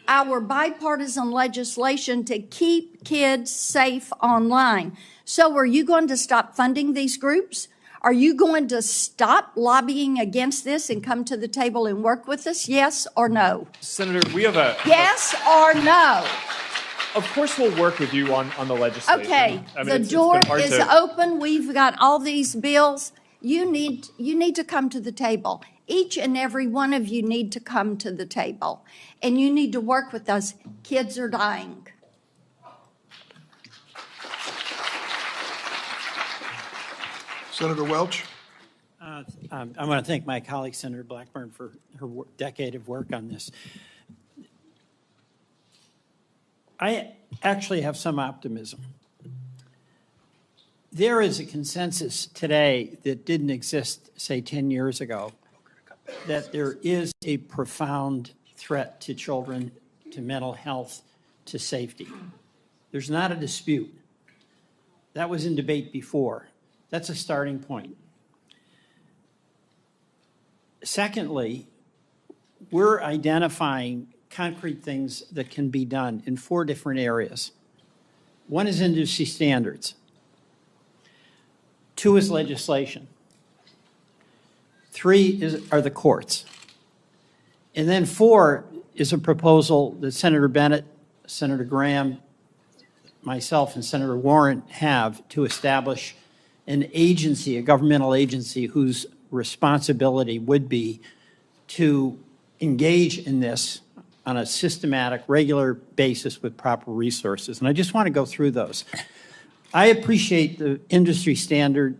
our bipartisan legislation to keep kids safe online. So are you going to stop funding these groups? Are you going to stop lobbying against this and come to the table and work with us? Yes or no? Senator, we have a... Yes or no? Of course we'll work with you on the legislation. Okay, I mean, the it's door been hard is to- open. We've got all these bills. You need to come to the table. Each and every one of you need to come to the table. And you need to work with us. Kids are dying. Senator Welch? I want to thank my colleague, Senator Blackburn, for her decade of work on this. I actually have some optimism. There is a consensus today that didn't exist, say, 10 years ago, that there is a profound threat to children, to mental health, to safety. There's not a dispute. That was in debate before. That's a starting point. Secondly, we're identifying concrete things that can be done in 4 different areas. 1 is industry standards. 2 is legislation. 3 are the courts. And then 4 is a proposal that Senator Bennett, Senator Graham, myself, and Senator Warren have to establish an agency, a governmental agency, whose responsibility would be to engage in this on a systematic, regular basis with proper resources. And I just want to go through those. I appreciate the industry standard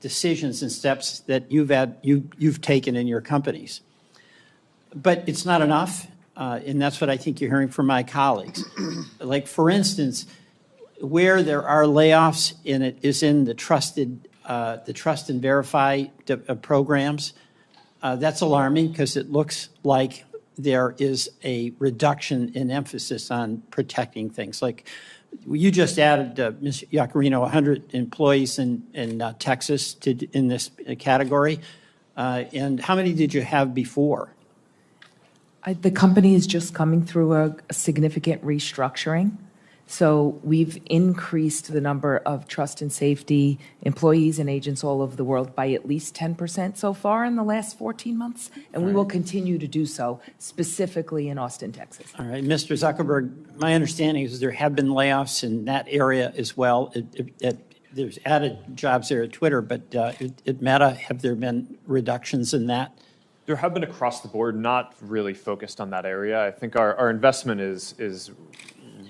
decisions and steps that you've taken in your companies. But it's not enough, and that's what I think you're hearing from my colleagues. Like, for instance, where there are layoffs in it is in the trust and verify programs. That's alarming because it looks like there is a reduction in emphasis on protecting things. Like, you just added, Ms. Iacarino, 100 employees in Texas in this category. And how many did you have before? The company is just coming through a significant restructuring. So we've increased the number of trust and safety employees and agents all over the world by at least 10% so far in the last 14 months, and we will continue to do so, specifically in Austin, Texas. All right, Mr. Zuckerberg, my understanding is there have been layoffs in that area as well. There's added jobs there at Twitter, but at Meta, have there been reductions in that? There have been across the board, not really focused on that area. I think our investment is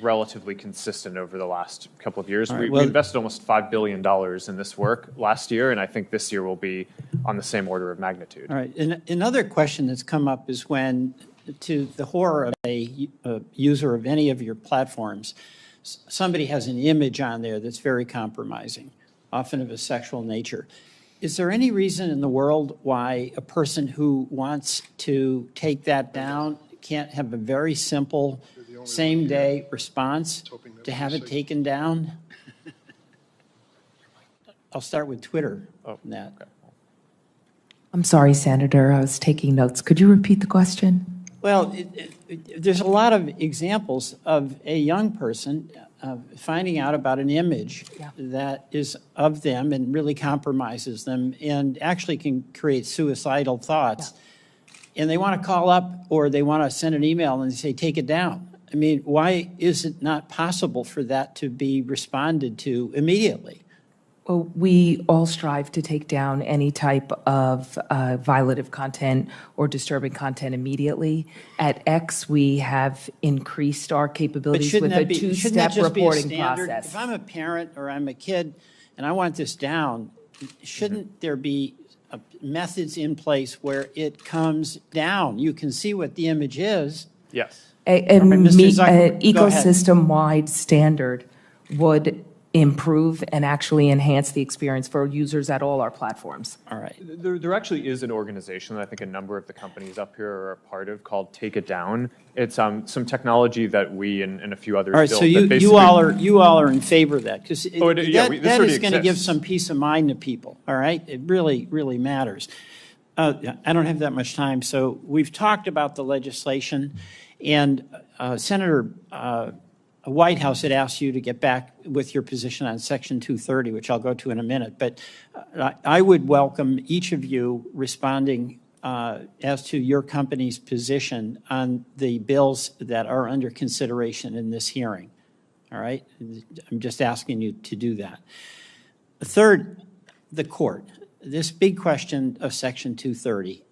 relatively consistent over the last couple of years. Right, we invested almost $5 billion in this work last year, and I think this year will be on the same order of magnitude. All right, and another question that's come up is when, to the horror of a user of any of your platforms, somebody has an image on there that's very compromising, often of a sexual nature. Is there any reason in the world why a person who wants to take that down can't have a very simple same-day response to have it taken down? I'll start with Twitter on that. Okay. I'm sorry, Senator, I was taking notes. Could you repeat the question? Well, there's a lot of examples of a young person finding out about an image that is of them and really compromises them and actually can create suicidal thoughts. And they want to call up or they want to send an email and say, take it down. I mean, why is it not possible for that to be responded to immediately? Well, we all strive to take down any type of violative content or disturbing content immediately. At X, we have increased our capabilities with a two-step reporting process. If I'm a parent or I'm a kid and I want this down, shouldn't there be methods in place where it comes down? You can see what the image is. Yes. An ecosystem-wide standard would improve and actually enhance the experience for users at all our platforms. All right. There actually is an organization that I think a number of the companies up here are a part of called Take It Down. It's some technology that we and a few others all right, built. so you all are in favor of that because that is going to give some peace of mind to people. All right, it really, really matters. I don't have that much time, so we've talked about the legislation, and Senator White House had asked you to get back with your position on Section 230, which I'll go to in a minute. But I would welcome each of you responding as to your company's position on the bills that are under consideration in this hearing. All right? I'm just asking you to do that. Third, the court. This big question of Section 230.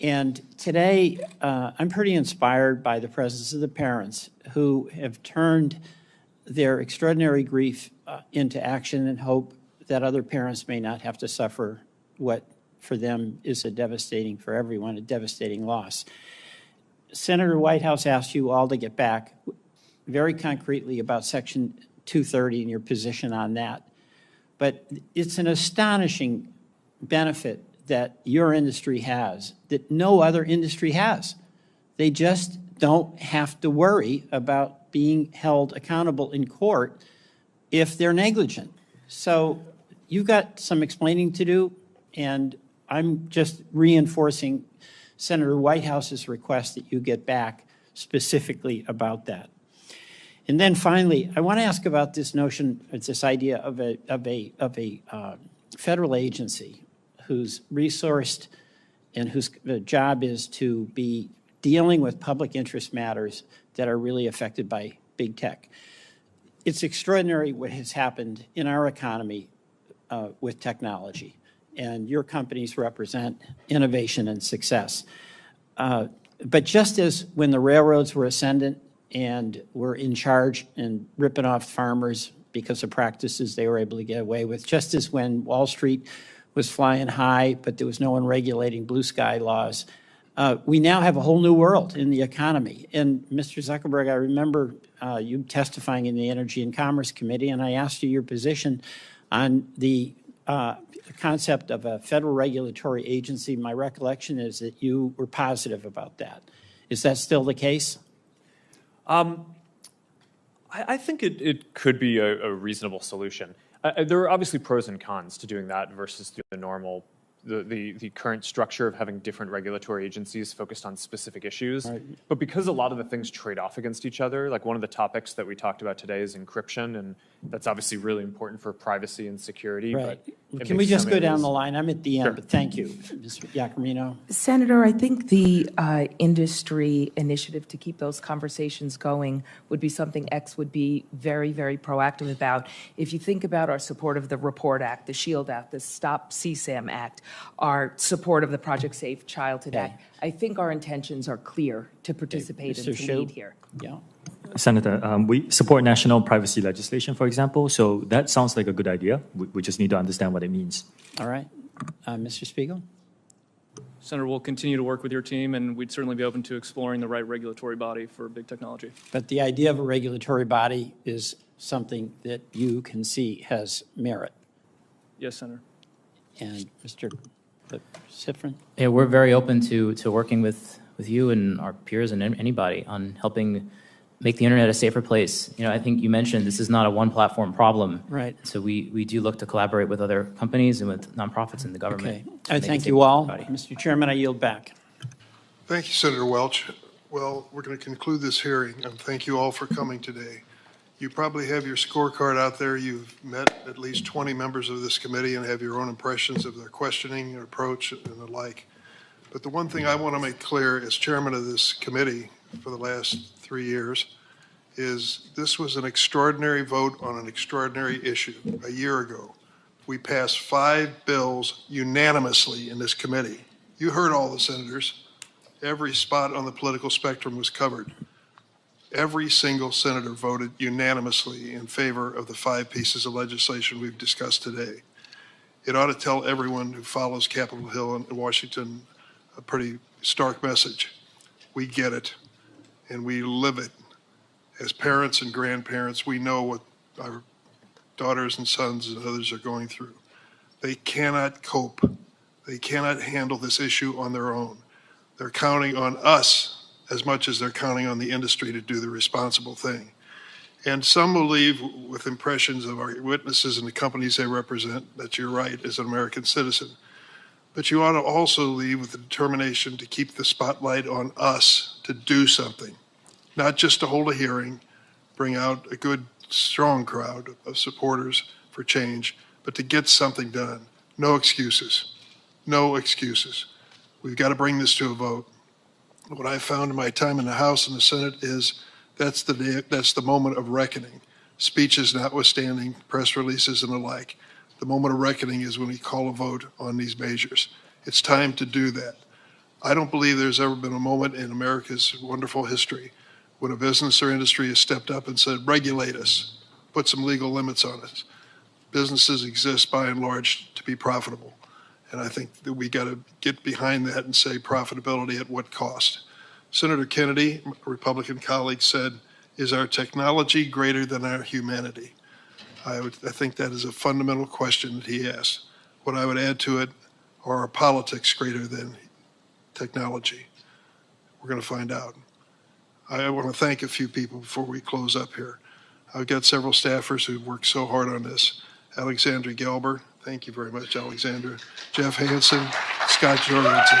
And today, I'm pretty inspired by the presence of the parents who have turned their extraordinary grief into action and hope that other parents may not have to suffer what for them is a devastating, for everyone, a devastating loss. Senator Whitehouse asked you all to get back very concretely about Section 230 and your position on that. But it's an astonishing benefit that your industry has that no other industry has. They just don't have to worry about being held accountable in court if they're negligent. So you've got some explaining to do, and I'm just reinforcing Senator Whitehouse's request that you get back specifically about that. And then finally, I want to ask about this notion, this idea of a federal agency who's resourced and whose job is to be dealing with public interest matters that are really affected by big tech. It's extraordinary what has happened in our economy with technology, and your companies represent innovation and success. But just as when the railroads were ascendant and were in charge and ripping off farmers because of practices they were able to get away with, just as when Wall Street was flying high, but there was no one regulating blue sky laws. We now have a whole new world in the economy. And Mr. Zuckerberg, I remember you testifying in the Energy and Commerce Committee, and I asked you your position on the concept of a federal regulatory agency. My recollection is that you were positive about that. Is that still the case? I think it could be a reasonable solution. There are obviously pros and cons to doing that versus the normal the current structure of having different regulatory agencies focused on specific issues. But because a lot of the things trade off against each other, like one of the topics that we talked about today is encryption, and that's obviously really important for privacy and security. Right. But Can we just go down the line? I'm at the end, but thank you. Mr. Giacomino? Senator, I think the industry initiative to keep those conversations going would be something X would be very, very proactive about. If you think about our support of the REPORT Act, the SHIELD Act, the Stop CSAM Act, our support of the Project Safe Childhood Act, I think our intentions are clear to participate and to lead here. Yeah. Senator, we support national privacy legislation, for example, so that sounds like a good idea. We just need to understand what it means. All right. Mr. Spiegel? Senator, we'll continue to work with your team, and we'd certainly be open to exploring the right regulatory body for big technology. But the idea of a regulatory body is something that you can see has merit. Yes, Senator. And Mr. Sifrin? Yeah, we're very open to working with you and our peers and anybody on helping make the internet a safer place. You know, I think you mentioned this is not a one-platform problem. Right. So we do look to collaborate with other companies and with nonprofits in the government. Okay. I thank you all. Mr. Chairman, I yield back. Thank you, Senator Welch. Well, we're going to conclude this hearing, and thank you all for coming today. You probably have your scorecard out there. You've met at least 20 members of this committee and have your own impressions of their questioning, approach, and the like. But the one thing I want to make clear as chairman of this committee for the last 3 years is this was an extraordinary vote on an extraordinary issue. A year ago, we passed 5 bills unanimously in this committee. You heard all the senators. Every spot on the political spectrum was covered. Every single senator voted unanimously in favor of the 5 pieces of legislation we've discussed today. It ought to tell everyone who follows Capitol Hill and Washington a pretty stark message. We get it, and we live it. As parents and grandparents, we know what our daughters and sons and others are going through. They cannot cope. They cannot handle this issue on their own. They're counting on us as much as they're counting on the industry to do the responsible thing. And some will leave with impressions of our witnesses and the companies they represent that you're right as an American citizen. But you ought to also leave with the determination to keep the spotlight on us to do something, not just to hold a hearing, bring out a good, strong crowd of supporters for change, but to get something done. No excuses. No excuses. We've got to bring this to a vote. What I found in my time in the House and the Senate is that's the moment of reckoning. Speeches notwithstanding, press releases and the like. The moment of reckoning is when we call a vote on these measures. It's time to do that. I don't believe there's ever been a moment in America's wonderful history when a business or industry has stepped up and said, regulate us, put some legal limits on us. Businesses exist by and large to be profitable. And I think that we got to get behind that and say profitability at what cost. Senator Kennedy, a Republican colleague, said, is our technology greater than our humanity? I think that is a fundamental question that he asked. What I would add to it, are our politics greater than technology? We're going to find out. I want to thank a few people before we close up here. I've got several staffers who've worked so hard on this. Alexandra Gelber, thank you very much, Alexandra. Jeff Hansen, Scott Jorgensen.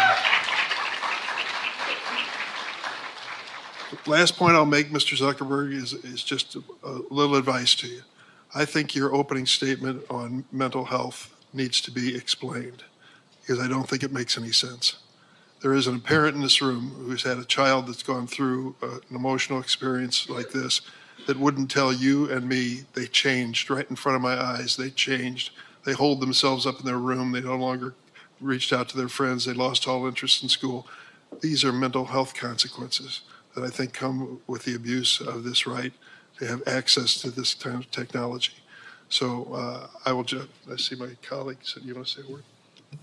Last point I'll make, Mr. Zuckerberg, is just a little advice to you. I think your opening statement on mental health needs to be explained because I don't think it makes any sense. There is a parent in this room who's had a child that's gone through an emotional experience like this that wouldn't tell you and me they changed right in front of my eyes. They changed. They hold themselves up in their room. They no longer reached out to their friends. They lost all interest in school. These are mental health consequences that I think come with the abuse of this right to have access to this kind of technology. So I see my colleague said, you want to say a word?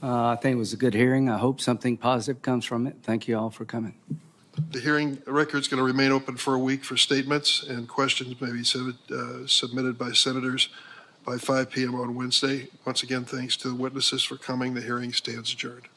I think it was a good hearing. I hope something positive comes from it. Thank you all for coming. The hearing record's going to remain open for a week for statements, and questions may be submitted by senators by 5 p.m. on Wednesday. Once again, thanks to the witnesses for coming. The hearing stands adjourned.